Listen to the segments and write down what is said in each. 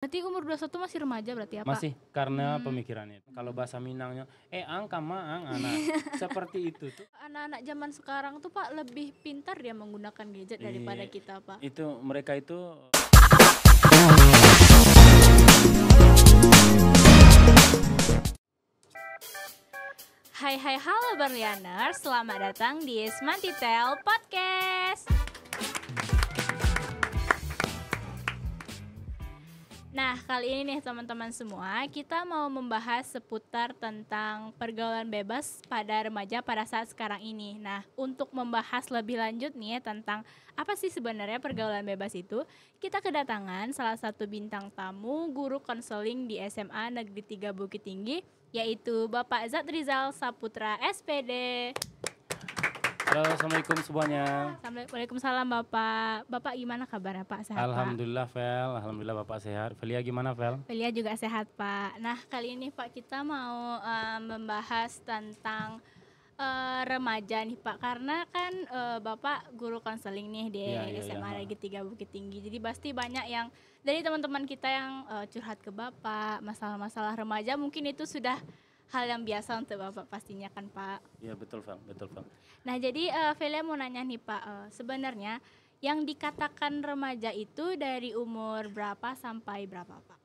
Berarti umur 21 masih remaja berarti ya, Pak? Masih, karena pemikirannya. Kalau bahasa Minangnya, angka maang anak. Seperti itu tuh. Anak-anak zaman sekarang tuh Pak lebih pintar dia menggunakan gadget daripada kita, Pak. Itu mereka itu Hai halo Berlianers, selamat datang di Smantitel Podcast. Nah, kali ini nih teman-teman semua, kita mau membahas seputar tentang pergaulan bebas pada remaja pada saat sekarang ini. Nah, untuk membahas lebih lanjut nih tentang apa sih sebenarnya pergaulan bebas itu, kita kedatangan salah satu bintang tamu, guru konseling di SMA Negeri 3 Bukit Tinggi, yaitu Bapak Zatrizal Saputra SPD. Halo, assalamualaikum semuanya. Waalaikumsalam Bapak. Bapak gimana kabarnya Pak? Sehat Alhamdulillah Vel, alhamdulillah Bapak sehat. Velia gimana Vel? Pak? Velia juga sehat Pak. Nah kali ini Pak kita mau membahas tentang remaja nih Pak. Karena kan Bapak guru konseling nih di SMA Negeri 3 Bukit Tinggi. Jadi pasti banyak yang dari teman-teman kita yang curhat ke Bapak masalah-masalah remaja, mungkin itu sudah hal yang biasa untuk Bapak pastinya kan Pak. Iya betul Vel. Nah jadi Velia mau nanya nih Pak, sebenarnya yang dikatakan remaja itu dari umur berapa sampai berapa Pak?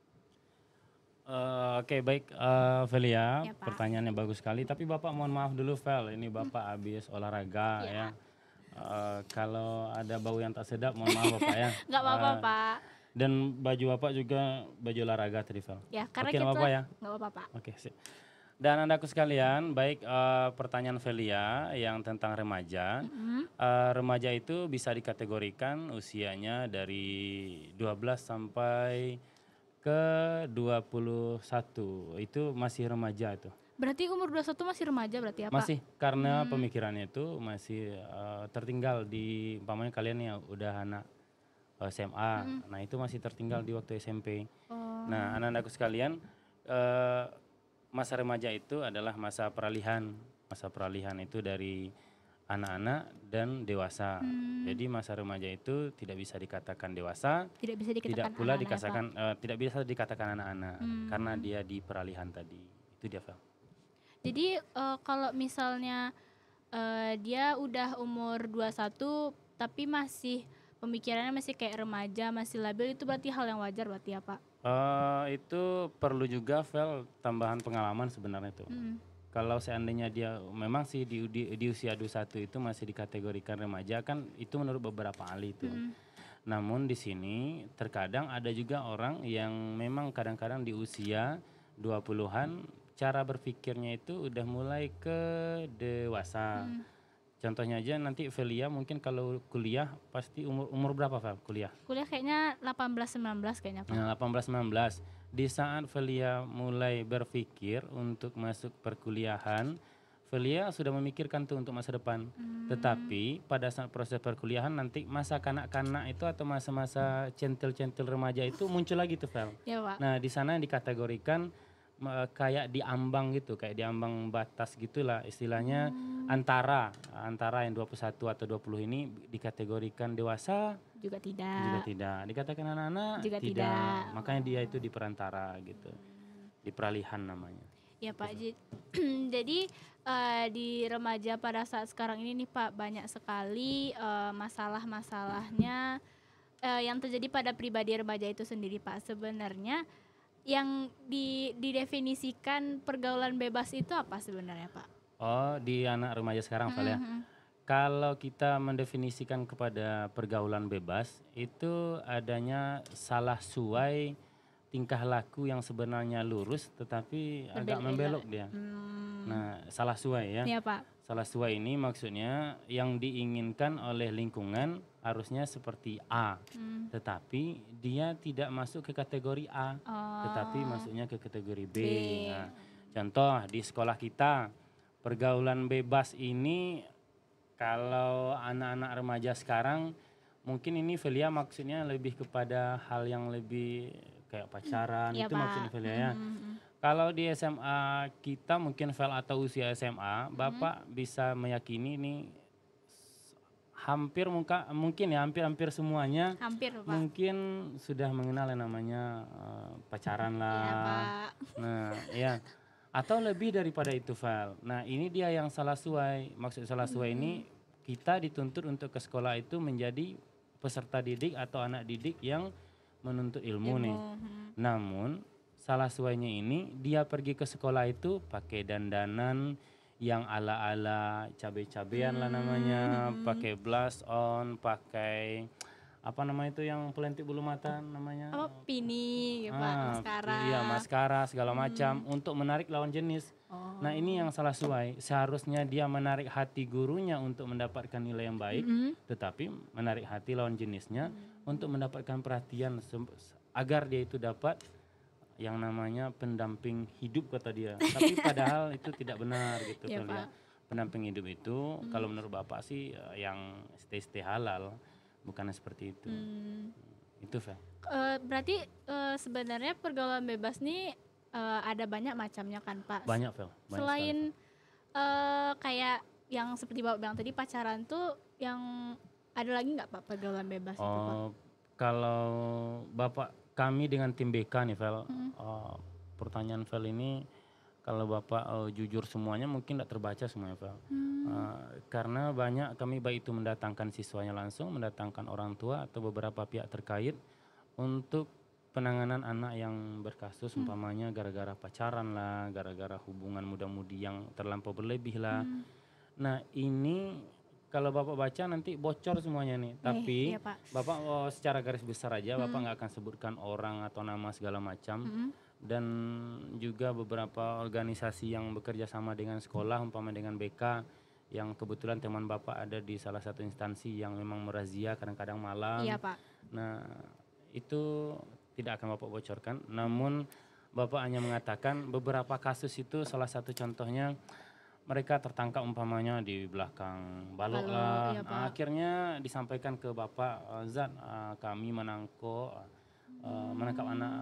Oke, baik Velia, Ya, Pak. pertanyaannya bagus sekali. Tapi Bapak mohon maaf dulu Vel, ini Bapak habis olahraga ya. Kalau ada bau yang tak sedap mohon maaf Bapak ya. Nggak apa-apa Pak. Dan baju Bapak juga baju olahraga tadi Vel. Ya karena Oke, kita Bapak ya. nggak apa-apa Pak. Oke, sip. Dan andaku sekalian, baik pertanyaan Velia yang tentang remaja. Remaja itu bisa dikategorikan usianya dari 12 sampai ke 21. Itu masih remaja itu. Berarti umur 21 masih remaja berarti ya Pak? Masih, karena pemikirannya itu masih tertinggal di, umpamanya kalian yang udah anak SMA, nah itu masih tertinggal di waktu SMP. Nah anak-anakku sekalian, masa remaja itu adalah masa peralihan. Masa peralihan itu dari anak-anak dan dewasa. Jadi masa remaja itu tidak bisa dikatakan dewasa, Tidak bisa dikatakan tidak pula anak-anak ya, Pak? tidak bisa dikatakan anak-anak karena dia di peralihan tadi. Itu dia, Vel. Jadi kalau misalnya dia udah umur 21 tapi masih pemikirannya masih kayak remaja, masih labil, itu berarti hal yang wajar berarti ya Pak? Itu perlu juga Vel tambahan pengalaman sebenarnya itu. Kalau seandainya dia memang sih di usia 21 itu masih dikategorikan remaja, kan itu menurut beberapa ahli itu. Namun di sini terkadang ada juga orang yang memang kadang-kadang di usia 20-an cara berpikirnya itu udah mulai ke dewasa. Contohnya aja nanti Velia mungkin kalau kuliah pasti umur berapa Vel kuliah? Kuliah kayaknya 18-19 kayaknya Pak. Nah, 18-19. Di saat Velia mulai berpikir untuk masuk perkuliahan, Velia sudah memikirkan tuh untuk masa depan. Tetapi pada saat proses perkuliahan nanti masa kanak-kanak itu atau masa-masa centil-centil remaja itu muncul lagi tuh Vel. Ya Pak. Nah di sana dikategorikan kayak di ambang gitu, kayak di ambang batas gitulah istilahnya, antara yang 21 atau 20 ini dikategorikan dewasa, Juga tidak. dikatakan anak-anak Juga tidak. tidak. Makanya dia itu di perantara gitu, di peralihan namanya. Ya Pak, jadi di remaja pada saat sekarang ini nih Pak, banyak sekali masalah-masalahnya yang terjadi pada pribadi remaja itu sendiri Pak. Sebenarnya yang didefinisikan pergaulan bebas itu apa sebenarnya Pak? Oh, di anak remaja sekarang Val ya. Kalau kita mendefinisikan kepada pergaulan bebas itu adanya salah suai tingkah laku yang sebenarnya lurus tetapi agak membelok dia. Nah, salah suai ya. Iya Pak. Salah suai ini maksudnya yang diinginkan oleh lingkungan harusnya seperti A, tetapi dia tidak masuk ke kategori A, tetapi masuknya ke kategori B. Nah, contoh di sekolah kita pergaulan bebas ini kalau anak-anak remaja sekarang mungkin ini Velia maksudnya lebih kepada hal yang lebih kayak pacaran, Iya, itu Pak. maksudnya Velia ya. Kalau di SMA kita mungkin Vel atau usia SMA, Bapak bisa meyakini ini hampir semuanya Hampir Pak. mungkin sudah mengenal yang namanya pacaran Iya lah. Pak. Nah, ya. Atau lebih daripada itu, Val. Nah, ini dia yang salah suai. Maksud salah suai ini kita dituntut untuk ke sekolah itu menjadi peserta didik atau anak didik yang menuntut ilmu nih. Namun salah suainya ini dia pergi ke sekolah itu pakai dandanan yang ala-ala cabe-cabean lah namanya, pakai blush on, pakai apa nama itu yang pelentik bulu mata namanya? Apa pini ya Pak, maskara. Iya, maskara segala macam untuk menarik lawan jenis. Nah, ini yang salah suai. Seharusnya dia menarik hati gurunya untuk mendapatkan nilai yang baik, tetapi menarik hati lawan jenisnya untuk mendapatkan perhatian agar dia itu dapat yang namanya pendamping hidup kata dia. Tapi padahal itu tidak benar gitu Iya, kan ya. Pendamping hidup itu kalau menurut Bapak sih yang stay halal, bukannya seperti itu. Itu Fel. Berarti sebenarnya pergaulan bebas nih ada banyak macamnya kan Pak. Banyak Fel. Banyak Selain kayak yang seperti Bapak bilang tadi pacaran tuh yang ada lagi nggak Pak pergaulan bebas itu Pak? Kalau Bapak kami dengan tim BK nih Vel, pertanyaan Vel ini kalau Bapak jujur semuanya mungkin tidak terbaca semuanya Vel. Karena banyak kami baik itu mendatangkan siswanya langsung, mendatangkan orang tua atau beberapa pihak terkait untuk penanganan anak yang berkasus umpamanya gara-gara pacaran lah, gara-gara hubungan muda-mudi yang terlampau berlebih lah. Nah ini kalau Bapak baca nanti bocor semuanya nih. Tapi iya, Pak. Bapak secara garis besar aja Bapak nggak akan sebutkan orang atau nama segala macam. Dan juga beberapa organisasi yang bekerja sama dengan sekolah umpama dengan BK yang kebetulan teman Bapak ada di salah satu instansi yang memang merazia kadang-kadang malam. Iya Pak. Nah itu tidak akan Bapak bocorkan. Namun Bapak hanya mengatakan beberapa kasus itu salah satu contohnya mereka tertangkap umpamanya di belakang balok lah. Iya, Nah, akhirnya disampaikan ke Bapak, Zat kami menangkap anak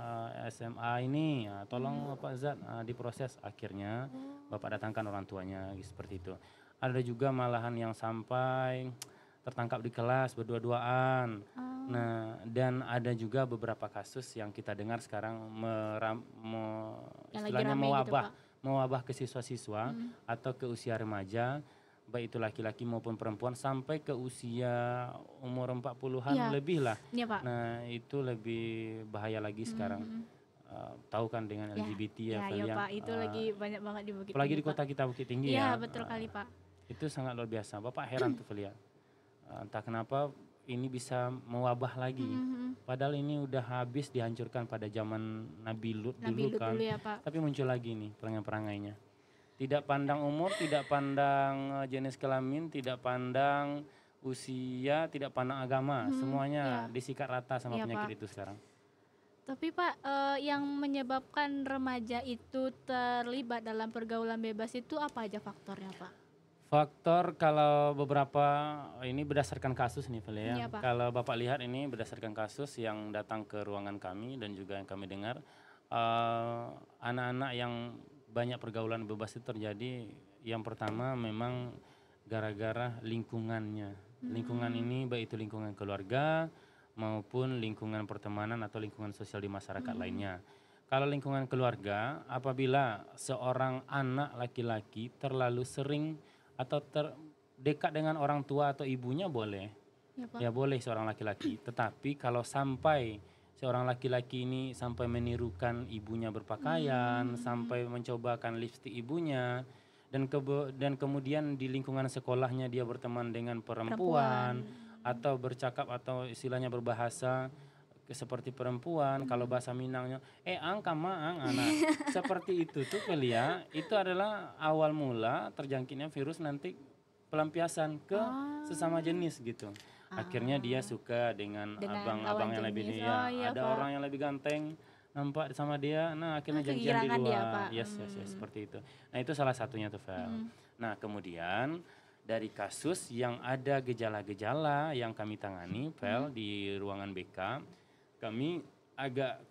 SMA ini, tolong Bapak Zat diproses. Akhirnya Bapak datangkan orang tuanya seperti itu. Ada juga malahan yang sampai tertangkap di kelas berdua-duaan. Nah, dan ada juga beberapa kasus yang kita dengar sekarang istilahnya mewabah ke siswa-siswa atau ke usia remaja, baik itu laki-laki maupun perempuan sampai ke usia umur 40-an lebih lah. Iya, Pak. Nah, itu lebih bahaya lagi sekarang. Tahu kan dengan LGBT ya, Iya Pak, itu lagi banyak banget di Bukit Tinggi. Apalagi di kota kita Bukit Tinggi ya. Iya, betul kali Pak. Itu sangat luar biasa. Bapak heran tuh Felia. Entah kenapa ini bisa mewabah lagi. Padahal ini udah habis dihancurkan pada zaman Nabi Lut dulu kan. Ya, Pak. Tapi muncul lagi nih perangai-perangainya. Tidak pandang umur, tidak pandang jenis kelamin, tidak pandang usia, tidak pandang agama. Semuanya disikat rata sama penyakit Pak. itu sekarang. Tapi Pak, yang menyebabkan remaja itu terlibat dalam pergaulan bebas itu apa aja faktornya Pak? Faktor kalau beberapa ini berdasarkan kasus nih Fel ya. Iya, Pak. Kalau Bapak lihat ini berdasarkan kasus yang datang ke ruangan kami dan juga yang kami dengar, anak-anak yang banyak pergaulan bebas itu terjadi. Yang pertama memang gara-gara lingkungannya. Lingkungan ini baik itu lingkungan keluarga maupun lingkungan pertemanan atau lingkungan sosial di masyarakat lainnya. Kalau lingkungan keluarga, apabila seorang anak laki-laki terlalu sering atau terdekat dengan orang tua atau ibunya boleh, ya boleh seorang laki-laki. Tetapi kalau sampai seorang laki-laki ini sampai menirukan ibunya berpakaian, sampai mencobakan lipstik ibunya, dan kemudian di lingkungan sekolahnya dia berteman dengan perempuan atau bercakap atau istilahnya berbahasa seperti perempuan, kalau bahasa Minangnya angka maang anak seperti itu tuh Pelia, itu adalah awal mula terjangkitnya virus nanti pelampiasan ke sesama jenis gitu. Akhirnya dia suka dengan abang-abang yang lebih ada orang yang lebih ganteng nampak sama dia, nah akhirnya janjian di luar. Yes, seperti itu. Nah itu salah satunya tuh Vel. Nah kemudian dari kasus yang ada gejala-gejala yang kami tangani Vel di ruangan BK, kami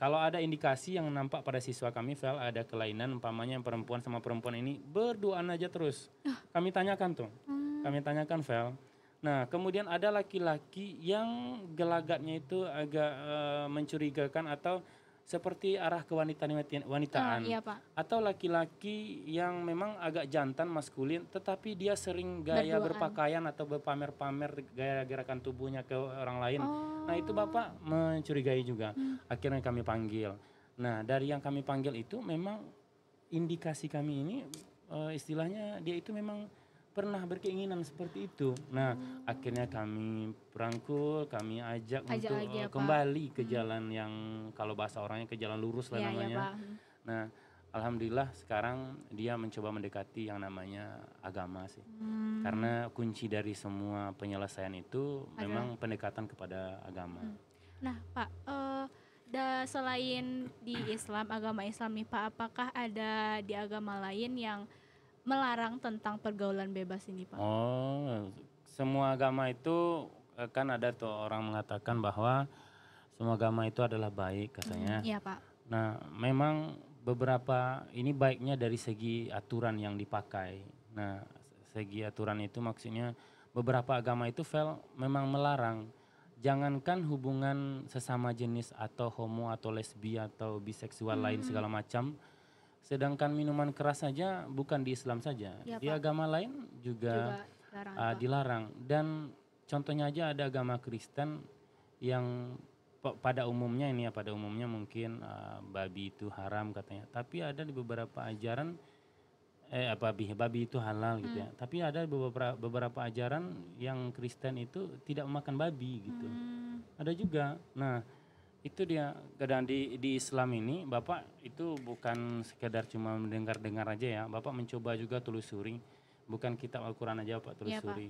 kalau ada indikasi yang nampak pada siswa kami Vel, ada kelainan umpamanya yang perempuan sama perempuan ini berduaan aja terus. Kami tanyakan tuh. Kami tanyakan Vel, Nah, kemudian ada laki-laki yang gelagatnya itu agak mencurigakan atau seperti arah wanitaan. Iya Pak, Atau laki-laki yang memang agak jantan maskulin tetapi dia sering gaya berduaan. berpakaian atau berpamer-pamer gaya gerakan tubuhnya ke orang lain. Nah, itu Oh, Bapak mencurigai juga. Akhirnya kami panggil. Nah, dari yang kami panggil itu memang indikasi kami ini istilahnya dia itu memang pernah berkeinginan seperti itu. Nah, akhirnya kami rangkul, kami ajak ajak untuk lagi ya Pak. kembali ke jalan yang kalau bahasa orangnya ke jalan lurus lah Iya ya namanya. Pak. Nah, alhamdulillah sekarang dia mencoba mendekati yang namanya agama sih. Karena kunci dari semua penyelesaian itu memang pendekatan kepada agama. Nah Pak, selain di Islam, agama Islam nih Pak, apakah ada di agama lain yang melarang tentang pergaulan bebas ini Pak? Oh, semua agama itu kan ada tuh orang mengatakan bahwa semua agama itu adalah baik katanya. Iya Pak. Nah, memang beberapa ini baiknya dari segi aturan yang dipakai. Nah, segi aturan itu maksudnya beberapa agama itu memang melarang. Jangankan hubungan sesama jenis atau homo atau lesbi atau biseksual lain segala macam. Sedangkan minuman keras saja bukan di Islam saja. Iya, Di Pak. agama lain juga Juga dilarang Pak. dilarang. Dan contohnya aja ada agama Kristen yang pada umumnya ini ya, pada umumnya mungkin babi itu haram katanya. Tapi ada di beberapa ajaran babi itu halal gitu ya. Tapi ada beberapa ajaran yang Kristen itu tidak memakan babi gitu. Ada juga. Nah, itu dia. Kadang di Islam ini Bapak itu bukan sekedar cuma mendengar-dengar aja ya. Bapak mencoba juga telusuri. Bukan kitab Al-Quran aja Pak Iya, Pak. telusuri.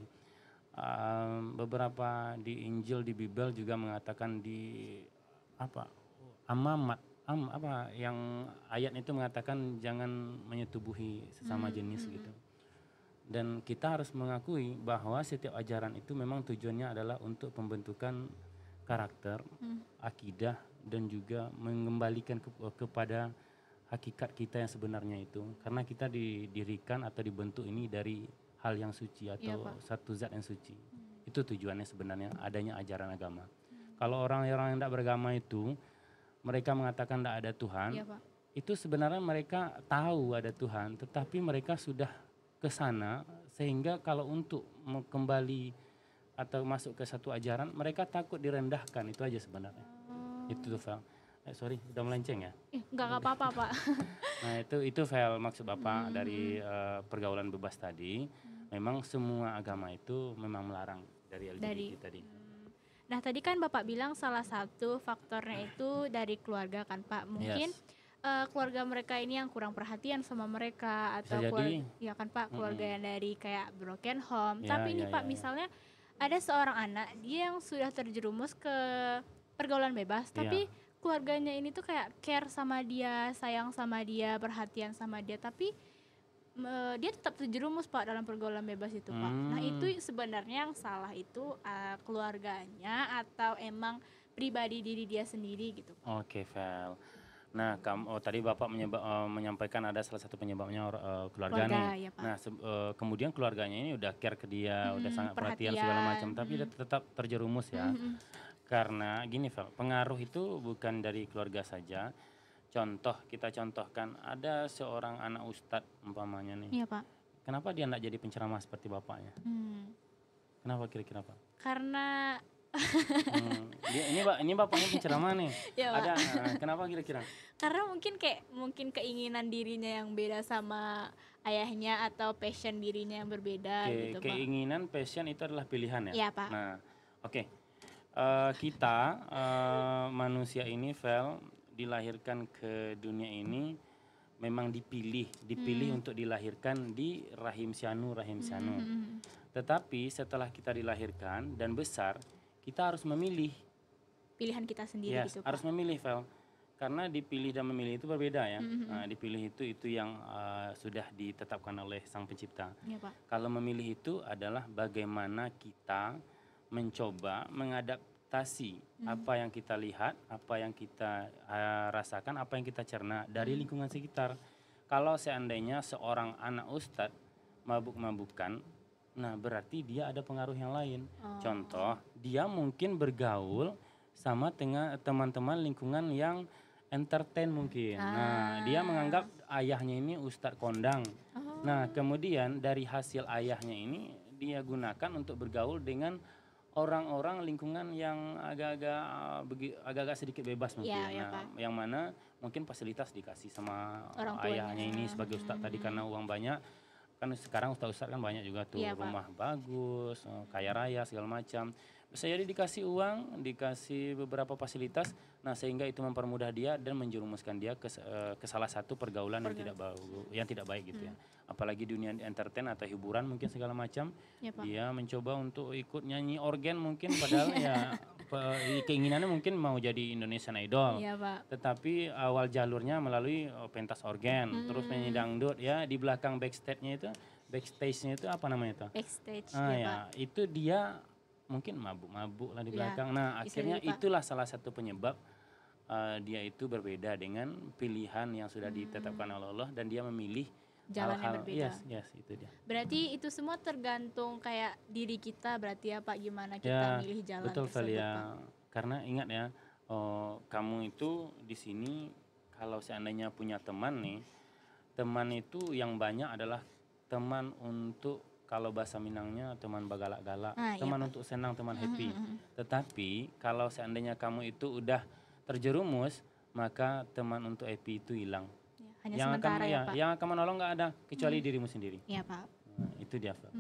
Beberapa di Injil di Bible juga mengatakan di apa yang ayat itu mengatakan jangan menyetubuhi sesama jenis gitu. Dan kita harus mengakui bahwa setiap ajaran itu memang tujuannya adalah untuk pembentukan karakter, akidah dan juga mengembalikan kepada hakikat kita yang sebenarnya itu. Karena kita didirikan atau dibentuk ini dari hal yang suci atau satu zat yang suci. Itu tujuannya sebenarnya adanya ajaran agama. Kalau orang-orang yang tidak beragama itu mereka mengatakan tidak ada Tuhan, Iya, Pak. itu sebenarnya mereka tahu ada Tuhan, tetapi mereka sudah ke sana sehingga kalau untuk kembali atau masuk ke satu ajaran mereka takut direndahkan, itu aja sebenarnya. Itu tuh Vel. Sorry, udah melenceng ya? Enggak apa-apa Pak. Nah itu Vel maksud Bapak dari pergaulan bebas tadi. Memang semua agama itu memang melarang dari LGBT tadi. Nah tadi kan Bapak bilang salah satu faktornya itu dari keluarga kan Pak. Mungkin keluarga mereka ini yang kurang perhatian sama mereka atau keluarga, ya kan Pak, keluarga yang dari kayak broken home. Tapi ini Pak misalnya ada seorang anak dia yang sudah terjerumus ke pergaulan bebas, tapi keluarganya ini tuh kayak care sama dia, sayang sama dia, perhatian sama dia, tapi dia tetap terjerumus Pak dalam pergaulan bebas itu Pak. Nah itu sebenarnya yang salah itu keluarganya atau emang pribadi diri dia sendiri gitu Pak. Oke Vel. Nah tadi Bapak menyampaikan ada salah satu penyebabnya keluarga nih. Ya, Pak. Nah kemudian keluarganya ini udah care ke dia, udah sangat perhatian segala macam, tapi dia tetap terjerumus ya. Karena gini Vel, pengaruh itu bukan dari keluarga saja. Contoh, kita contohkan ada seorang anak ustadz umpamanya nih. Iya Pak. Kenapa dia tidak jadi penceramah seperti bapaknya? Kenapa kira-kira Pak? Karena ini bapaknya penceramah nih. Ya, ada kenapa kira-kira? Karena mungkin keinginan dirinya yang beda sama ayahnya atau passion dirinya yang berbeda gitu Pak. Keinginan, passion itu adalah pilihan ya? Iya Pak. Nah oke. Kita manusia ini Vel dilahirkan ke dunia ini memang dipilih untuk dilahirkan di rahim syanu. Tetapi setelah kita dilahirkan dan besar, kita harus memilih pilihan kita sendiri gitu Pak. Harus memilih Vel. Karena dipilih dan memilih itu berbeda ya. Nah, dipilih itu yang sudah ditetapkan oleh Sang Pencipta. Ya, Pak. Kalau memilih itu adalah bagaimana kita mencoba mengadaptasi apa yang kita lihat, apa yang kita rasakan, apa yang kita cerna dari lingkungan sekitar. Kalau seandainya seorang anak ustadz mabuk-mabukan, Nah, berarti dia ada pengaruh yang lain. Contoh, dia mungkin bergaul sama dengan teman-teman lingkungan yang entertain mungkin. Nah, dia menganggap ayahnya ini ustadz kondang. Nah, kemudian dari hasil ayahnya ini dia gunakan untuk bergaul dengan orang-orang lingkungan yang agak-agak sedikit bebas mungkin. Ya, Nah, yang mana mungkin fasilitas dikasih sama Orang tuanya. ayahnya ini sebagai ustadz tadi karena uang banyak. Kan sekarang ustadz-ustadz kan banyak juga tuh, Iya, Pak. rumah bagus, kaya raya segala macam. Bisa jadi dikasih uang, dikasih beberapa fasilitas, nah sehingga itu mempermudah dia dan menjerumuskan dia ke salah satu pergaulan yang tidak baik gitu ya. Apalagi dunia entertain atau hiburan mungkin segala macam. Ya, Pak. Dia mencoba untuk ikut nyanyi organ mungkin padahal ya keinginannya mungkin mau jadi Indonesian Idol. Iya, Pak. Tetapi awal jalurnya melalui pentas organ, terus penyanyi dangdut ya, di belakang backstage-nya itu apa namanya itu? Backstage, Ya, itu dia mungkin mabuk-mabuk lah di belakang. Nah, bisa akhirnya jadi, Pak. itulah salah satu penyebab dia itu berbeda dengan pilihan yang sudah ditetapkan oleh Allah dan dia memilih Jalan yang hal-hal. berbeda. Yes, itu dia. Berarti itu semua tergantung kayak diri kita berarti ya Pak, gimana kita milih jalan Betul tersebut, Velia. Pak. Karena ingat ya, kamu itu di sini kalau seandainya punya teman nih, teman itu yang banyak adalah teman untuk kalau bahasa Minangnya teman bagalak-galak, teman untuk senang, teman happy. Tetapi kalau seandainya kamu itu udah terjerumus, maka teman untuk happy itu hilang. Hanya yang sementara akan ya, Pak. yang akan menolong nggak ada kecuali dirimu sendiri. Iya, Pak. Nah, itu dia, Pak.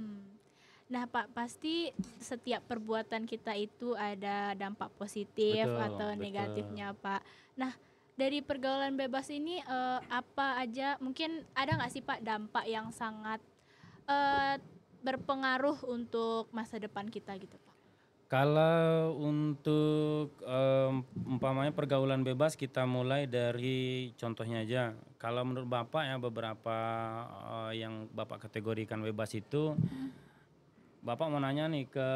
Nah, Pak, pasti setiap perbuatan kita itu ada dampak positif atau negatifnya, Pak. Nah, dari pergaulan bebas ini apa aja mungkin ada nggak sih Pak dampak yang sangat berpengaruh untuk masa depan kita gitu, Pak? Kalau untuk umpamanya pergaulan bebas kita mulai dari contohnya aja. Kalau menurut Bapak ya beberapa yang Bapak kategorikan bebas itu, Bapak mau nanya nih ke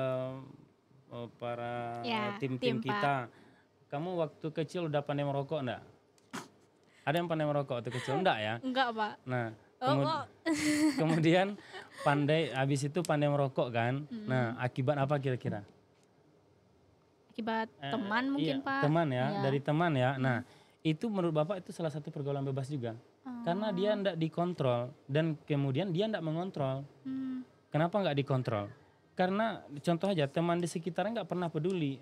para tim-tim kita. Kamu waktu kecil udah pandai merokok enggak? Ada yang pandai merokok waktu kecil? Enggak ya? Enggak, Pak. Nah, kemudian habis itu pandai merokok kan? Nah, akibat apa kira-kira? Akibat teman mungkin, Pak. Teman ya, dari teman ya. Nah, itu menurut Bapak itu salah satu pergaulan bebas juga. Karena dia enggak dikontrol dan kemudian dia enggak mengontrol. Kenapa enggak dikontrol? Karena contoh aja teman di sekitarnya enggak pernah peduli.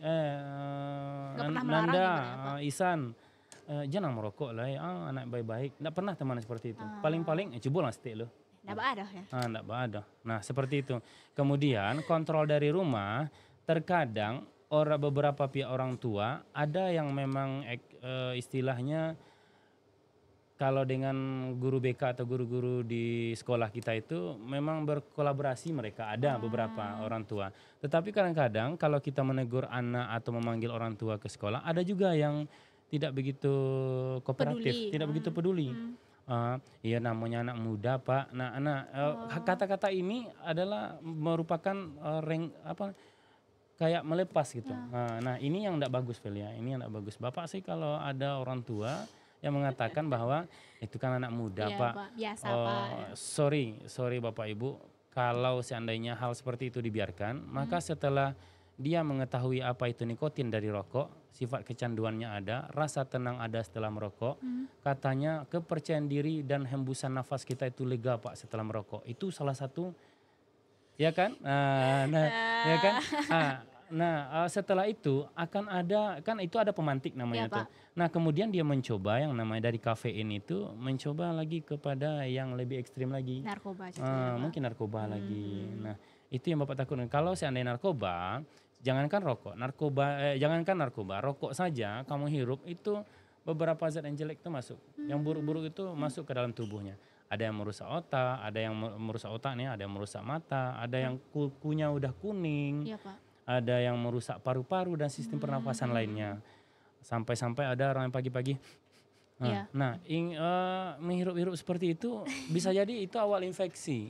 Nanda, Isan, jangan merokok lah ya, anak baik-baik. Enggak pernah teman seperti itu. Paling-paling cebol lah setik lo. Enggak ada ya? Enggak ada. Nah, seperti itu. Kemudian kontrol dari rumah, terkadang beberapa pihak orang tua ada yang memang istilahnya kalau dengan guru BK atau guru-guru di sekolah kita itu memang berkolaborasi, mereka ada beberapa orang tua. Tetapi kadang-kadang kalau kita menegur anak atau memanggil orang tua ke sekolah, ada juga yang tidak begitu kooperatif, tidak begitu peduli. Iya namanya anak muda Pak. Nah, kata-kata ini adalah merupakan kayak melepas gitu. Nah, ini yang enggak bagus Velia, ini yang enggak bagus. Bapak sih kalau ada orang tua yang mengatakan bahwa itu kan anak muda Pak. Biasa Pak. Sorry Bapak Ibu, kalau seandainya hal seperti itu dibiarkan, maka setelah dia mengetahui apa itu nikotin dari rokok, sifat kecanduannya ada, rasa tenang ada setelah merokok, katanya kepercayaan diri dan hembusan nafas kita itu lega Pak setelah merokok. Itu salah satu ya kan? Ya kan? Setelah itu akan ada, kan itu ada pemantik namanya tuh. Nah, kemudian dia mencoba yang namanya dari kafein itu, mencoba lagi kepada yang lebih ekstrim lagi. Narkoba mungkin narkoba lagi. Nah, itu yang Bapak takutkan. Kalau seandainya narkoba, jangankan narkoba, rokok saja kamu hirup itu beberapa zat yang jelek itu masuk. Yang buruk-buruk itu masuk ke dalam tubuhnya. Ada yang merusak otak, ada yang merusak otaknya, ada yang merusak mata, ada yang kukunya udah kuning, ada yang merusak paru-paru dan sistem pernafasan lainnya. Sampai-sampai ada orang yang pagi-pagi, menghirup-hirup seperti itu bisa jadi itu awal infeksi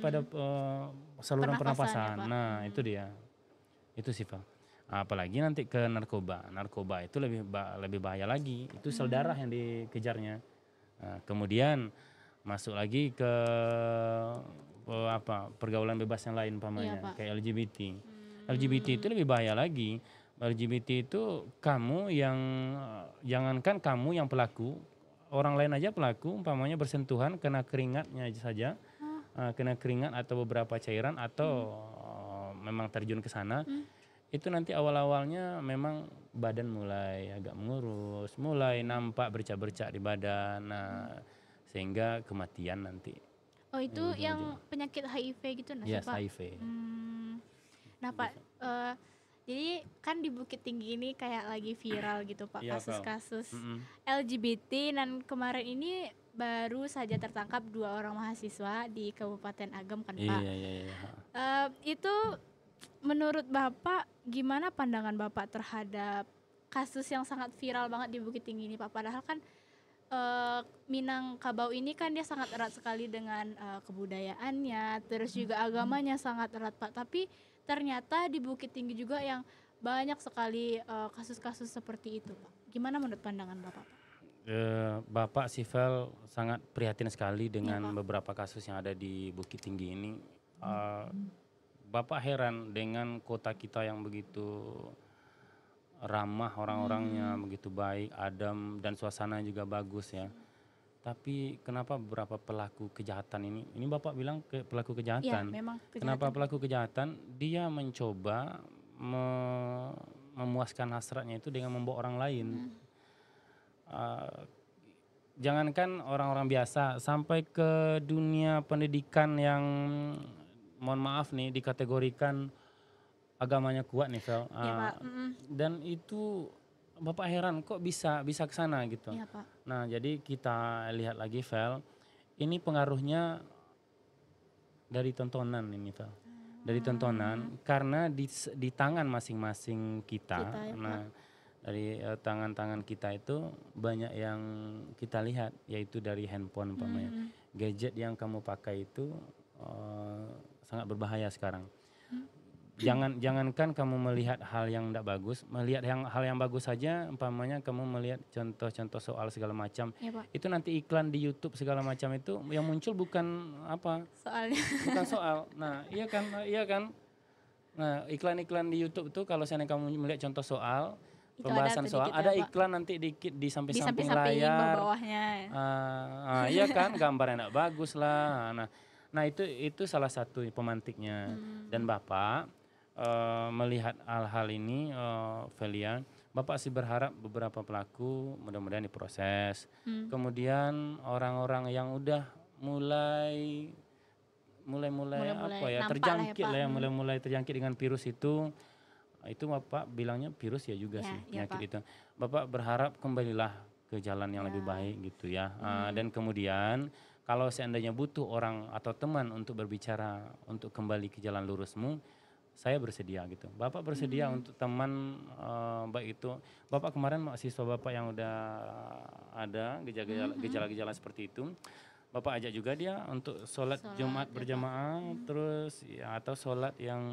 pada saluran pernafasan. Nah, itu dia, itu sih Pak. Apalagi nanti ke narkoba itu lebih bahaya lagi, itu sel darah yang dikejarnya. Kemudian masuk lagi ke pergaulan bebas yang lain umpamanya, Pak. kayak LGBT. LGBT itu lebih bahaya lagi. LGBT itu kamu yang jangankan kamu yang pelaku, orang lain aja pelaku, umpamanya bersentuhan kena keringatnya aja saja, kena keringat atau beberapa cairan atau memang terjun ke sana, itu nanti awal-awalnya memang badan mulai agak mengurus, mulai nampak bercak-bercak di badan, sehingga kematian nanti. Oh itu yang penyakit HIV gitu nggak sih Yes, Pak? HIV. Nah Pak, jadi kan di Bukit Tinggi ini kayak lagi viral gitu Pak, Iya, kasus-kasus LGBT, dan kemarin ini baru saja tertangkap 2 orang mahasiswa di Kabupaten Agam kan Pak. Iya. Itu menurut Bapak gimana pandangan Bapak terhadap kasus yang sangat viral banget di Bukit Tinggi ini Pak? Padahal kan Minangkabau ini kan dia sangat erat sekali dengan kebudayaannya, terus juga agamanya sangat erat Pak. Tapi ternyata di Bukit Tinggi juga yang banyak sekali kasus-kasus seperti itu Pak. Gimana menurut pandangan Bapak Pak? Bapak Sifel sangat prihatin sekali dengan beberapa kasus yang ada di Bukit Tinggi ini. Bapak heran dengan kota kita yang begitu ramah orang-orangnya, begitu baik, adem, dan suasana juga bagus ya. Tapi kenapa beberapa pelaku kejahatan ini Bapak bilang pelaku kejahatan. Ya, memang kejahatan. Kenapa pelaku kejahatan? Dia mencoba memuaskan hasratnya itu dengan membawa orang lain. Jangankan orang-orang biasa, sampai ke dunia pendidikan yang mohon maaf nih dikategorikan agamanya kuat nih Vel. Dan itu Bapak heran kok bisa ke sana gitu. Iya, Pak. Nah, jadi kita lihat lagi Vel, ini pengaruhnya dari tontonan ini Vel. Dari tontonan, karena di tangan masing-masing kita ya, nah dari tangan-tangan kita itu banyak yang kita lihat, yaitu dari handphone umpamanya. Gadget yang kamu pakai itu sangat berbahaya sekarang. Jangankan kamu melihat hal yang tidak bagus, melihat hal yang bagus saja, umpamanya kamu melihat contoh-contoh soal segala macam, itu nanti iklan di YouTube segala macam itu yang muncul bukan soalnya, bukan soal. Nah, iya kan. Nah, iklan-iklan di YouTube itu kalau seandainya kamu melihat contoh soal, pembahasan soal, ada iklan nanti dikit di samping-samping layar, bawahnya. Iya kan, gambarnya tidak bagus lah. Nah itu salah satu pemantiknya. Dan Bapak melihat hal-hal ini, Velia, Bapak sih berharap beberapa pelaku mudah-mudahan diproses. Kemudian orang-orang yang udah mulai terjangkit lah ya, mulai terjangkit dengan virus itu Bapak bilangnya virus ya juga sih penyakit itu. Bapak berharap kembalilah ke jalan yang lebih baik gitu ya. Dan kemudian kalau seandainya butuh orang atau teman untuk berbicara untuk kembali ke jalan lurusmu, saya bersedia gitu. Bapak bersedia untuk teman, baik itu Bapak kemarin mahasiswa Bapak yang udah ada gejala-gejala seperti itu, Bapak ajak juga dia untuk sholat Jumat berjamaah, terus ya, atau sholat yang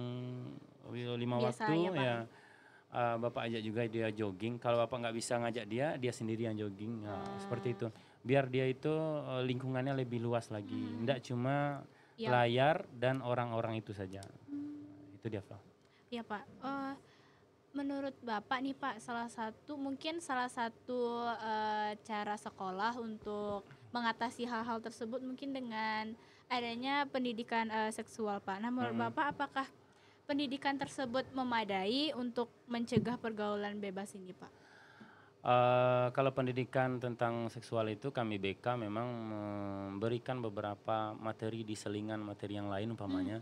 5 waktu ya. Bapak ajak juga dia jogging. Kalau Bapak nggak bisa ngajak dia sendiri yang jogging. Seperti itu. Biar dia itu lingkungannya lebih luas lagi. Nggak cuma layar dan orang-orang itu saja. Itu dia, Pak. Iya, Pak. Menurut Bapak nih Pak, salah satu cara sekolah untuk mengatasi hal-hal tersebut mungkin dengan adanya pendidikan seksual Pak. Nah, menurut Bapak apakah pendidikan tersebut memadai untuk mencegah pergaulan bebas ini Pak? Kalau pendidikan tentang seksual itu kami BK memang memberikan beberapa materi di selingan materi yang lain umpamanya.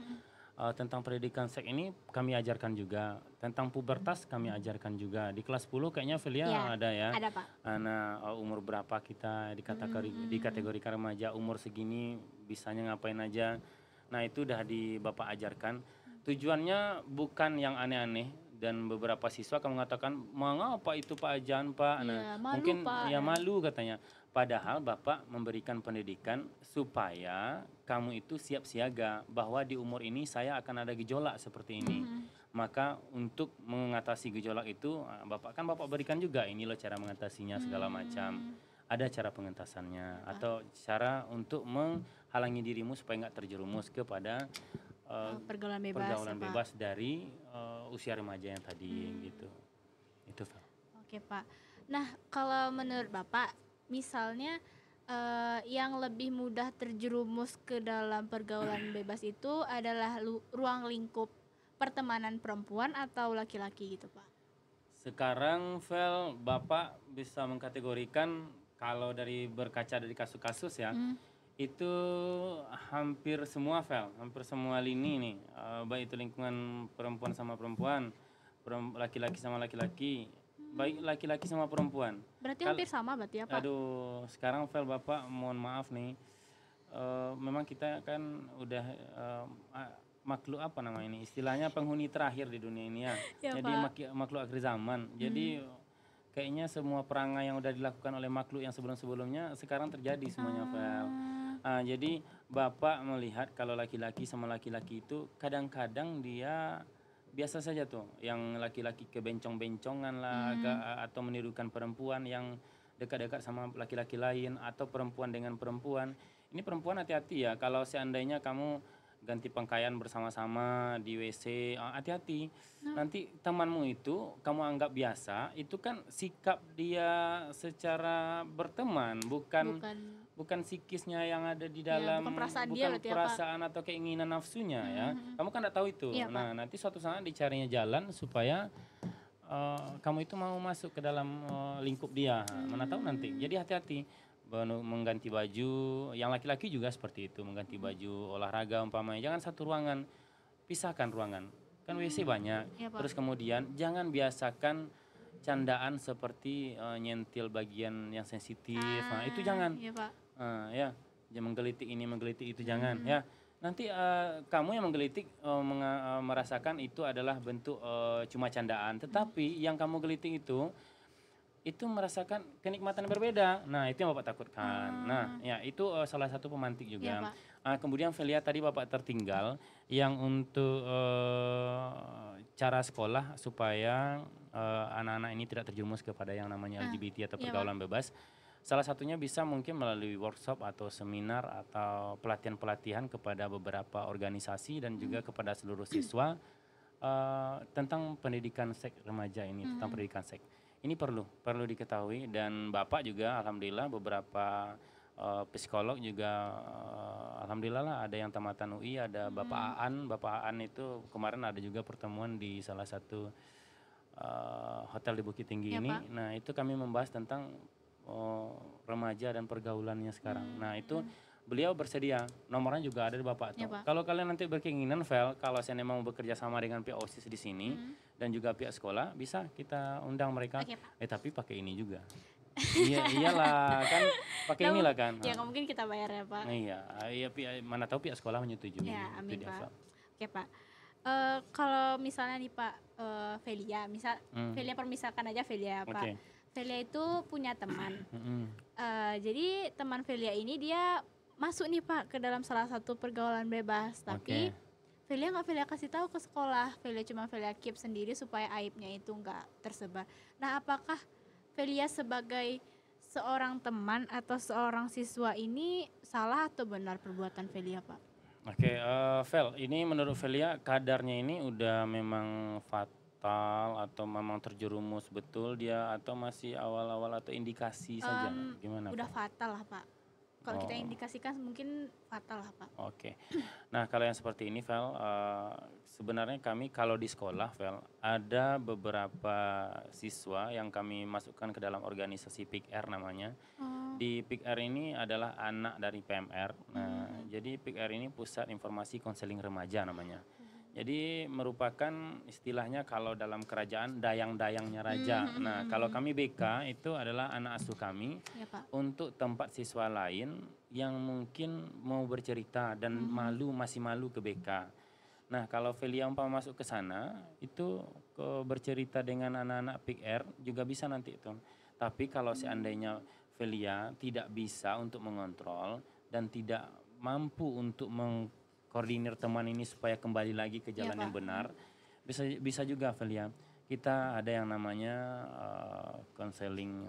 Tentang pendidikan seks ini kami ajarkan juga, tentang pubertas kami ajarkan juga. Di kelas 10 kayaknya Velia ada ya. Ada Pak. Nah, umur berapa kita dikategorikan remaja, umur segini bisanya ngapain aja. Nah, itu udah Bapak ajarkan. Tujuannya bukan yang aneh-aneh, dan beberapa siswa akan mengatakan, mengapa itu Pak Ajan Pak? Nah, mungkin Pak, malu katanya. Padahal Bapak memberikan pendidikan supaya kamu itu siap siaga bahwa di umur ini saya akan ada gejolak seperti ini. Maka untuk mengatasi gejolak itu Bapak berikan juga ini loh cara mengatasinya segala macam. ada cara pengentasannya atau cara untuk menghalangi dirimu supaya nggak terjerumus kepada pergaulan pergaulan ya, Pak. bebas dari usia remaja yang tadi gitu. Itu Vel. Oke, Pak. Nah, kalau menurut Bapak, misalnya yang lebih mudah terjerumus ke dalam pergaulan bebas itu adalah ruang lingkup pertemanan perempuan atau laki-laki gitu, Pak? Sekarang Vel, Bapak bisa mengkategorikan kalau dari berkaca dari kasus-kasus ya, itu hampir semua Vel, hampir semua lini nih, baik itu lingkungan perempuan sama perempuan, laki-laki sama laki-laki, baik laki-laki sama perempuan. Berarti hampir sama berarti ya, Pak? Aduh, sekarang Vel Bapak mohon maaf nih, memang kita kan udah makhluk apa namanya ini, istilahnya penghuni terakhir di dunia ini ya. Ya, Jadi Pak. makhluk akhir zaman. Jadi kayaknya semua perangai yang udah dilakukan oleh makhluk yang sebelum-sebelumnya sekarang terjadi semuanya, Vel. Jadi Bapak melihat kalau laki-laki sama laki-laki itu kadang-kadang dia biasa saja tuh, yang laki-laki kebencong-bencongan lah atau menirukan perempuan yang dekat-dekat sama laki-laki lain atau perempuan dengan perempuan. Ini perempuan hati-hati ya, kalau seandainya kamu ganti pakaian bersama-sama di WC, hati-hati. Nanti temanmu itu kamu anggap biasa, itu kan sikap dia secara berteman, bukan psikisnya yang ada di dalam, bukan perasaan bukan dia berarti ya, Pak? perasaan atau keinginan nafsunya ya. Kamu kan tidak tahu itu. Iya, Nah, nanti suatu saat dicarinya jalan supaya kamu itu mau masuk ke dalam lingkup dia. Mana tahu nanti. Jadi hati-hati mengganti baju. Yang laki-laki juga seperti itu, mengganti baju olahraga umpamanya. Jangan satu ruangan, pisahkan ruangan. Kan WC banyak. Iya, Pak. Terus kemudian jangan biasakan candaan seperti nyentil bagian yang sensitif. Nah, itu jangan. Iya, Pak. Ya, jangan menggelitik ini, menggelitik itu, jangan ya. Nanti kamu yang menggelitik merasakan itu adalah bentuk cuma candaan, tetapi yang kamu gelitik itu merasakan kenikmatan yang berbeda. Nah, itu yang Bapak takutkan. Nah, ya itu salah satu pemantik juga. Ya, Kemudian Velia tadi Bapak tertinggal yang untuk cara sekolah supaya anak-anak ini tidak terjerumus kepada yang namanya LGBT atau pergaulan bebas. Salah satunya bisa mungkin melalui workshop atau seminar atau pelatihan-pelatihan kepada beberapa organisasi dan juga kepada seluruh siswa tentang pendidikan seks remaja ini, tentang pendidikan seks. Ini perlu diketahui, dan Bapak juga alhamdulillah beberapa psikolog juga alhamdulillah lah, ada yang tamatan UI, ada Bapak Aan itu kemarin ada juga pertemuan di salah satu hotel di Bukit Tinggi ini. Pak. Nah, itu kami membahas tentang remaja dan pergaulannya sekarang. Nah, itu beliau bersedia, nomornya juga ada di Bapak. Kalau kalian nanti berkeinginan, Vel, kalau saya mau bekerja sama dengan pihak OSIS di sini dan juga pihak sekolah, bisa kita undang mereka. Tapi pakai ini juga. Iyalah kan, pakai inilah kan. Ya nggak mungkin kita bayar ya, Pak. Iya, mana tahu pihak sekolah menyetujui. Ya, amin, Pak. Oke, Pak. Kalau misalnya nih Pak, Velia, Velia permisalkan aja Velia, Pak. Velia itu punya teman. Jadi teman Velia ini dia masuk nih Pak ke dalam salah satu pergaulan bebas, tapi Velia nggak Velia kasih tahu ke sekolah. Velia cuma Velia keep sendiri supaya aibnya itu nggak tersebar. Nah, apakah Velia sebagai seorang teman atau seorang siswa ini salah atau benar perbuatan Velia, Pak? Vel, ini menurut Velia kadarnya ini udah memang fatal atau memang terjerumus betul dia, atau masih awal-awal atau indikasi saja? Gimana, udah Pak? Fatal lah, Pak. Kalau kita indikasikan mungkin fatal lah, Pak. Nah, kalau yang seperti ini, Vel, sebenarnya kami kalau di sekolah, Vel, ada beberapa siswa yang kami masukkan ke dalam organisasi PIKR namanya. Di PIKR ini adalah anak dari PMR. Nah, jadi PIKR ini Pusat Informasi Konseling Remaja namanya. Jadi merupakan istilahnya kalau dalam kerajaan dayang-dayangnya raja. Nah, kalau kami BK itu adalah anak asuh kami untuk tempat siswa lain yang mungkin mau bercerita dan masih malu ke BK. Nah, kalau Velia umpama masuk ke sana, itu bercerita dengan anak-anak PIKR juga bisa nanti itu. Tapi kalau seandainya Velia tidak bisa untuk mengontrol dan tidak mampu untuk koordinir teman ini supaya kembali lagi ke jalan yang benar, bisa juga Velia. Kita ada yang namanya konseling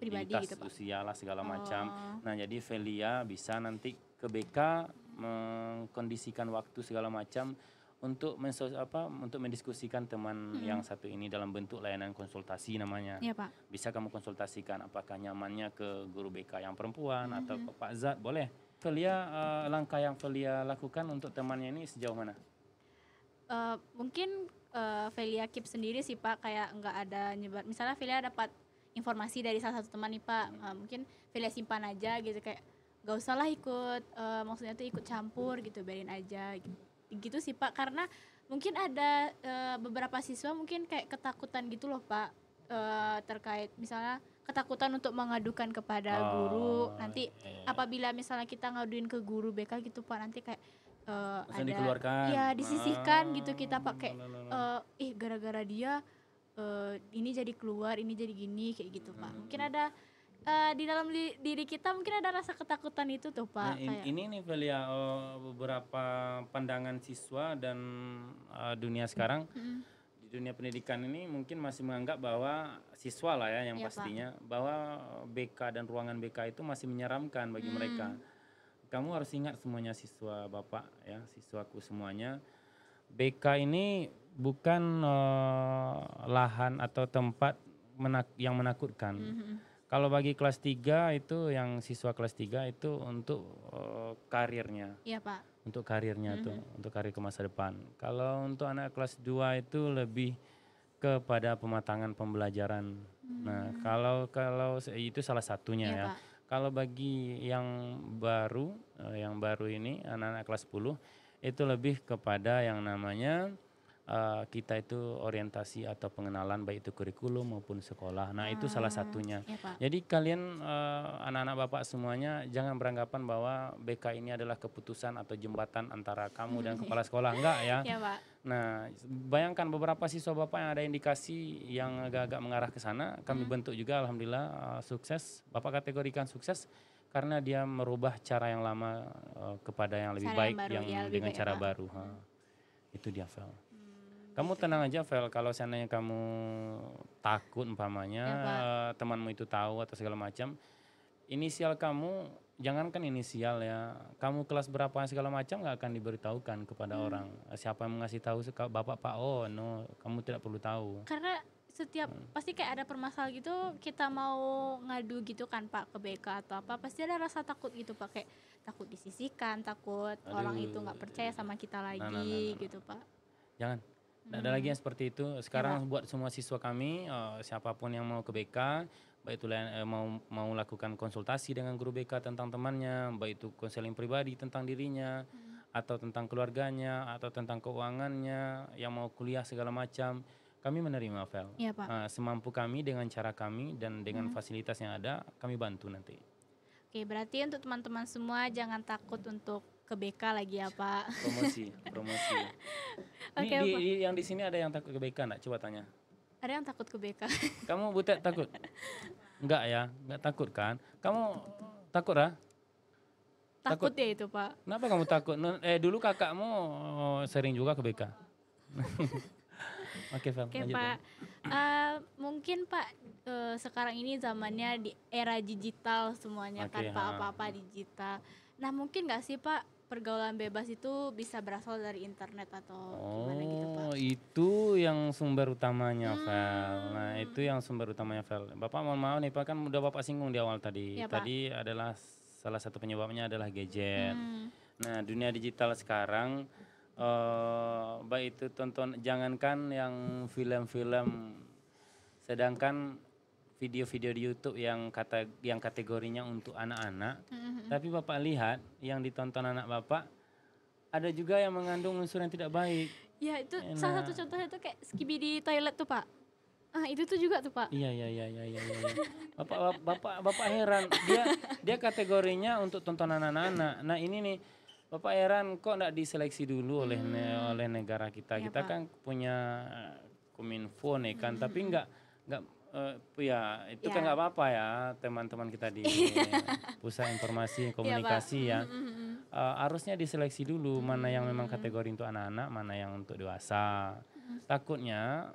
Pribadi identitas gitu, Pak. usia lah segala macam. Oh. Nah jadi Velia bisa nanti ke BK mengkondisikan waktu segala macam untuk untuk mendiskusikan teman yang satu ini dalam bentuk layanan konsultasi namanya. Iya, Pak. Bisa kamu konsultasikan apakah nyamannya ke guru BK yang perempuan atau ke Pak Zat, boleh. Velia, langkah yang Velia lakukan untuk temannya ini sejauh mana? Mungkin Velia keep sendiri sih, Pak, kayak nggak ada nyebar. Misalnya Velia dapat informasi dari salah satu teman nih, Pak, mungkin Velia simpan aja gitu, kayak gak usah lah ikut, maksudnya tuh ikut campur gitu, biarin aja gitu sih, Pak. Karena mungkin ada beberapa siswa mungkin kayak ketakutan gitu loh, Pak, terkait misalnya ketakutan untuk mengadukan kepada guru. Nanti apabila misalnya kita ngaduin ke guru BK gitu, Pak, nanti kayak Langsung ada dikeluarkan. ya disisihkan gitu, kita pakai gara-gara dia ini jadi keluar, ini jadi gini, kayak gitu, Pak. Mungkin ada di dalam diri kita mungkin ada rasa ketakutan itu tuh, Pak. Nah, ini nih Velia, beberapa pandangan siswa dan dunia sekarang di dunia pendidikan ini mungkin masih menganggap bahwa siswa lah ya yang Iya, pastinya, bahwa BK dan ruangan BK itu masih menyeramkan bagi mereka. Kamu harus ingat semuanya siswa Bapak ya, siswaku semuanya, BK ini bukan lahan atau tempat yang menakutkan. Kalau bagi kelas 3 itu, yang siswa kelas 3 itu untuk karirnya. Iya, Pak. Untuk karirnya tuh, untuk karir ke masa depan. Kalau untuk anak kelas 2 itu lebih kepada pematangan pembelajaran. Nah, kalau itu salah satunya Iya, ya. Pak. Kalau bagi yang baru ini anak-anak kelas 10 itu lebih kepada yang namanya kita itu orientasi atau pengenalan baik itu kurikulum maupun sekolah. Nah, itu salah satunya. Iya, Pak. Jadi kalian anak-anak Bapak semuanya jangan beranggapan bahwa BK ini adalah keputusan atau jembatan antara kamu dan kepala sekolah, enggak ya. Iya, Pak. Nah, bayangkan beberapa siswa Bapak yang ada indikasi yang agak-agak mengarah ke sana, kami bentuk juga alhamdulillah sukses. Bapak kategorikan sukses karena dia merubah cara yang lama kepada yang lebih baik, yang lebih dengan baik, cara Pak. baru. Itu dia, Vel. Kamu tenang aja, Vel, kalau seandainya kamu takut umpamanya temanmu itu tahu atau segala macam, inisial kamu jangankan inisial ya, kamu kelas berapa segala macam nggak akan diberitahukan kepada orang. Siapa yang mengasih tahu Bapak, Pak, oh no, kamu tidak perlu tahu. Karena setiap pasti kayak ada permasalahan gitu, kita mau ngadu gitu kan, Pak, ke BK atau apa, pasti ada rasa takut gitu, Pak, kayak takut disisihkan, takut orang itu nggak percaya sama kita lagi gitu, Pak. Jangan. Nggak ada lagi yang seperti itu. Sekarang buat semua siswa kami, siapapun yang mau ke BK, baik itu mau lakukan konsultasi dengan guru BK tentang temannya, baik itu konseling pribadi tentang dirinya, atau tentang keluarganya, atau tentang keuangannya, yang mau kuliah segala macam, kami menerima, Vel. Iya, Pak. Semampu kami dengan cara kami dan dengan fasilitas yang ada, kami bantu nanti. Oke, berarti untuk teman-teman semua jangan takut untuk ke BK lagi ya, Pak. Promosi. Oke, Yang di sini ada yang takut ke BK enggak? Coba tanya. Ada yang takut ke BK? Kamu Butet takut? Enggak ya, enggak takut kan? Kamu takut ah? Takut ya itu, Pak. Kenapa kamu takut? Dulu kakakmu sering juga ke BK. Oke, Vel, Oke, lanjut Pak. Mungkin Pak sekarang ini zamannya di era digital semuanya kan, Pak, apa-apa digital. Nah, mungkin nggak sih, Pak, pergaulan bebas itu bisa berasal dari internet atau gimana gitu, Pak? Oh, itu yang sumber utamanya, Vel. Nah, itu yang sumber utamanya, Vel. Bapak mohon maaf nih, Pak, kan udah Bapak singgung di awal tadi. Ya, Pak. Tadi adalah salah satu penyebabnya adalah gadget. Nah, dunia digital sekarang baik itu jangankan yang film-film, sedangkan video-video di YouTube yang kategorinya untuk anak-anak, tapi Bapak lihat yang ditonton anak Bapak ada juga yang mengandung unsur yang tidak baik. Ya, itu salah satu contohnya tuh kayak skibidi toilet tuh, Pak. Itu tuh juga tuh, Pak. Iya. Bapak heran, dia kategorinya untuk tontonan anak-anak. Nah, ini nih Bapak heran kok enggak diseleksi dulu oleh negara kita. Kita kan punya Kominfo nih kan, tapi enggak ya itu kan enggak apa-apa ya teman-teman kita di Pusat Informasi Komunikasi ya. Harusnya diseleksi dulu mana yang memang kategori untuk anak-anak, mana yang untuk dewasa. Takutnya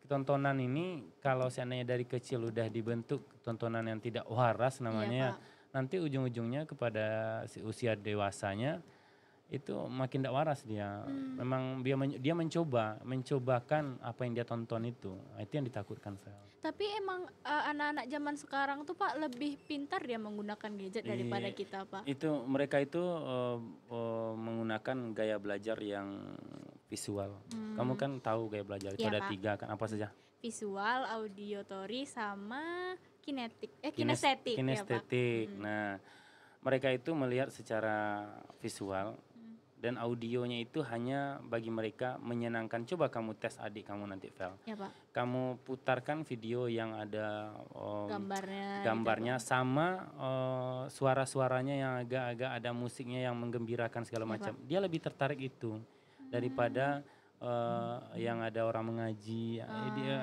tontonan ini kalau seandainya dari kecil udah dibentuk tontonan yang tidak waras namanya, nanti ujung-ujungnya kepada usia dewasanya itu makin tidak waras dia. Memang dia mencobakan apa yang dia tonton itu. Itu yang ditakutkan, Vel. Tapi emang anak-anak zaman sekarang tuh Pak lebih pintar dia menggunakan gadget daripada kita, Pak. Mereka itu menggunakan gaya belajar yang visual. Kamu kan tahu gaya belajar itu ada Pak. 3 kan, apa saja? Visual, auditory, sama kinestetik. Kinestetik. Ya, nah, mereka itu melihat secara visual. Dan audionya itu hanya bagi mereka menyenangkan. Coba kamu tes adik kamu nanti, Vel. Ya, Pak. Kamu putarkan video yang ada gambarnya gitu, sama suara-suaranya yang agak-agak ada musiknya yang menggembirakan segala macam. Dia lebih tertarik itu daripada yang ada orang mengaji. Dia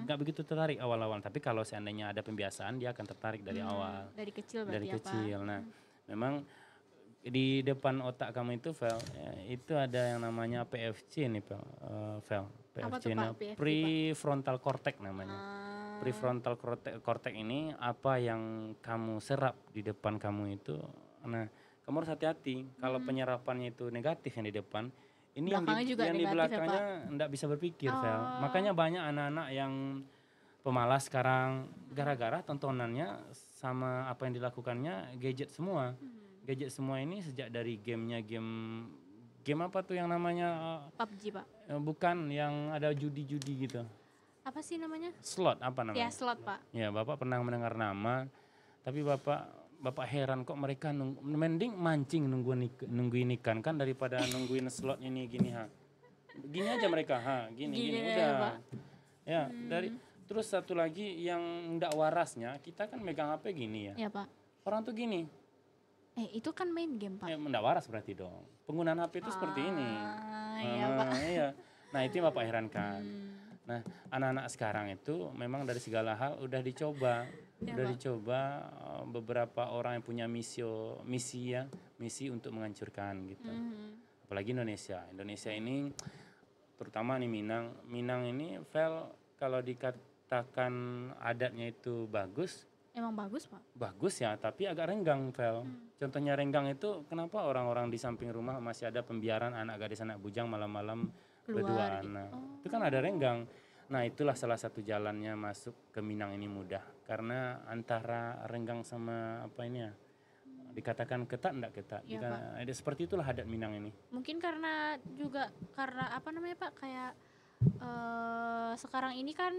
nggak begitu tertarik awal-awal. Tapi kalau seandainya ada pembiasaan, dia akan tertarik dari awal. Dari kecil berarti. Dari kecil. Nah, memang di depan otak kamu itu, Vel, itu ada yang namanya PFC nih, Vel. PFC ini prefrontal cortex namanya. Prefrontal cortex ini apa yang kamu serap di depan kamu itu. Nah, kamu harus hati-hati kalau penyerapannya itu negatif yang di depan, ini yang di belakangnya enggak bisa berpikir, Vel. Makanya banyak anak-anak yang pemalas sekarang gara-gara tontonannya sama apa yang dilakukannya gadget semua. Gadget semua ini sejak dari game apa tuh yang namanya PUBG, Pak. Bukan, yang ada judi-judi gitu. Apa sih namanya? Slot apa namanya? Ya, slot, Pak. Ya, Bapak pernah mendengar nama, tapi Bapak heran kok mereka mending mancing nungguin ikan kan daripada nungguin slot ini gini Gini aja mereka gini udah. Ya, dari terus satu lagi yang enggak warasnya, kita kan megang HP gini ya. Iya, Pak. Orang tuh gini. Itu kan main game, Pak. Enggak waras berarti dong. Penggunaan HP itu seperti ini. Iya, Pak. Iya. Nah, itu yang Bapak herankan. Nah, anak-anak sekarang itu memang dari segala hal udah dicoba. Dicoba beberapa orang yang punya misi untuk menghancurkan gitu. Apalagi Indonesia. Indonesia ini terutama nih Minang ini, Vel, kalau dikatakan adatnya itu bagus. Emang bagus, Pak? Bagus ya, tapi agak renggang, Vel. Contohnya renggang itu kenapa orang-orang di samping rumah masih ada pembiaran anak gadis anak bujang malam-malam berduaan. Nah, itu kan ada renggang. Nah, itulah salah satu jalannya masuk ke Minang ini mudah. Karena antara renggang sama apa ini ya, dikatakan ketat enggak ketat. Ya, seperti itulah adat Minang ini. Mungkin karena apa namanya, Pak, kayak sekarang ini kan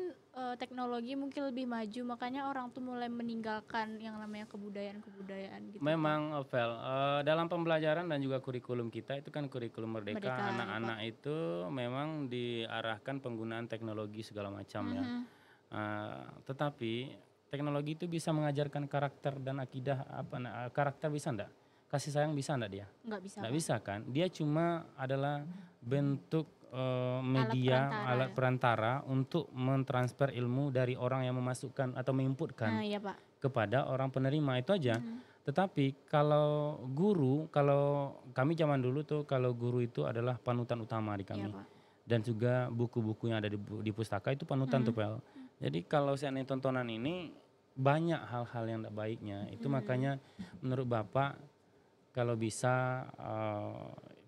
teknologi mungkin lebih maju, makanya orang tuh mulai meninggalkan yang namanya kebudayaan gitu. Memang, Vel, dalam pembelajaran dan juga kurikulum kita itu kan kurikulum merdeka anak-anak ya, itu memang diarahkan penggunaan teknologi segala macam ya. Tetapi teknologi itu bisa mengajarkan karakter dan akidah karakter bisa enggak? Kasih sayang bisa enggak dia? Enggak bisa. Enggak bisa kan? Dia cuma adalah bentuk media alat perantara untuk mentransfer ilmu dari orang yang memasukkan atau menginputkan kepada orang penerima, itu aja. Tetapi kalau kami zaman dulu tuh, kalau guru itu adalah panutan utama di kami. Dan juga buku-buku yang ada di pustaka itu panutan tuh, Pel. Jadi kalau seandainya tontonan ini banyak hal-hal yang tidak baiknya. Itu makanya menurut Bapak kalau bisa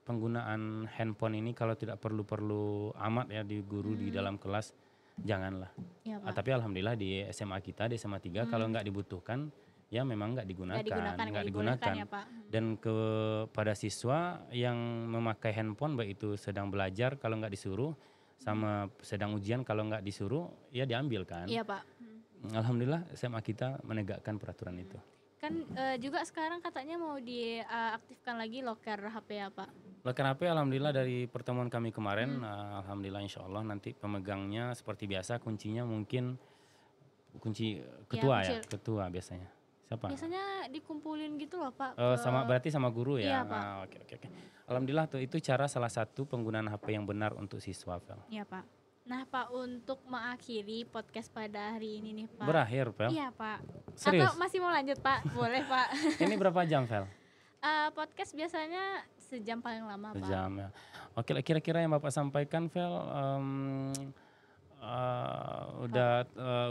penggunaan handphone ini kalau tidak perlu amat ya di guru di dalam kelas, janganlah. Ya, tapi alhamdulillah di SMA kita, di SMA 3 kalau nggak dibutuhkan ya memang nggak digunakan. Ya, Pak. Dan kepada siswa yang memakai handphone, baik itu sedang belajar kalau nggak disuruh, sama sedang ujian kalau nggak disuruh ya diambil kan. Iya, Pak. Alhamdulillah SMA kita menegakkan peraturan itu. Kan juga sekarang katanya mau diaktifkan lagi loker HP ya, Pak? Loker HP alhamdulillah dari pertemuan kami kemarin, alhamdulillah insya Allah nanti pemegangnya seperti biasa, kuncinya mungkin kunci ketua ya, ketua biasanya. Siapa? Biasanya dikumpulin gitu loh, Pak. Berarti sama guru ya? Iya, Pak. Oke. Alhamdulillah tuh itu cara salah satu penggunaan HP yang benar untuk siswa, Vel. Iya, Pak. Nah, Pak, untuk mengakhiri podcast pada hari ini nih, Pak. Berakhir, Vel? Iya, Pak. Serius? Atau masih mau lanjut, Pak? Boleh, Pak. Ini berapa jam, Vel? Podcast biasanya sejam paling lama, Pak. Sejam ya. Oke, kira-kira yang Bapak sampaikan, Vel,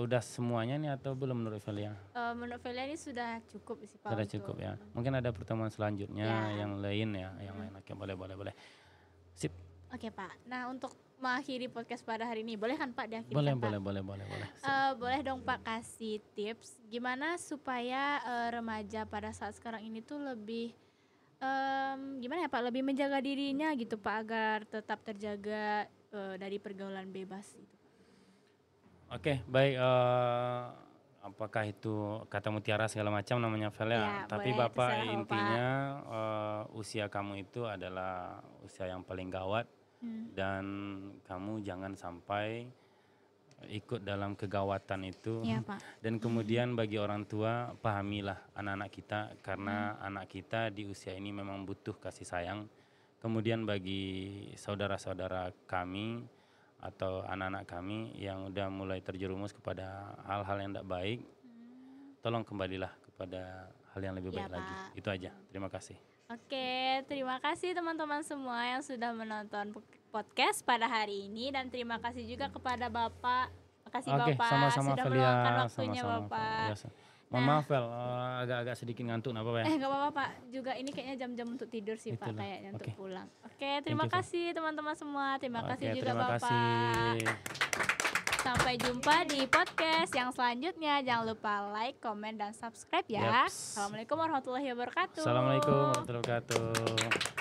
Udah semuanya nih atau belum menurut Velia? Menurut Velia ini sudah cukup sih Pak. Sudah cukup ya. Mungkin ada pertemuan selanjutnya Ya. yang lain ya, yang lain. Oke, boleh. Sip. Oke Pak. Nah untuk mengakhiri podcast pada hari ini, boleh kan Pak diakhiri? Boleh. Boleh dong Pak kasih tips gimana supaya remaja pada saat sekarang ini tuh lebih gimana ya Pak, lebih menjaga dirinya gitu Pak agar tetap terjaga dari pergaulan bebas gitu. Oke, baik. Apakah itu kata mutiara segala macam namanya Vel ya? Ya, Tapi boleh, Bapak terserah, intinya usia kamu itu adalah usia yang paling gawat dan kamu jangan sampai ikut dalam kegawatan itu. Iya Pak. Dan kemudian bagi orang tua pahamilah anak-anak kita karena anak kita di usia ini memang butuh kasih sayang. Kemudian bagi saudara-saudara kami atau anak-anak kami yang udah mulai terjerumus kepada hal-hal yang tidak baik, tolong kembalilah kepada hal yang lebih baik lagi. Itu aja. Terima kasih. Oke, terima kasih teman-teman semua yang sudah menonton podcast pada hari ini dan terima kasih juga kepada Bapak. Makasih Bapak sama-sama sudah Velia, meluangkan waktunya sama-sama, Bapak. Mohon maaf Vel, agak-agak sedikit ngantuk, apa ya? Gak apa-apa Pak, juga ini kayaknya jam-jam untuk tidur sih Pak, kayaknya untuk pulang. Oke, terima kasih teman-teman semua, terima kasih juga Bapak. Sampai jumpa di podcast yang selanjutnya. Jangan lupa like, komen, dan subscribe ya. Assalamualaikum warahmatullahi wabarakatuh. Assalamualaikum warahmatullahi wabarakatuh.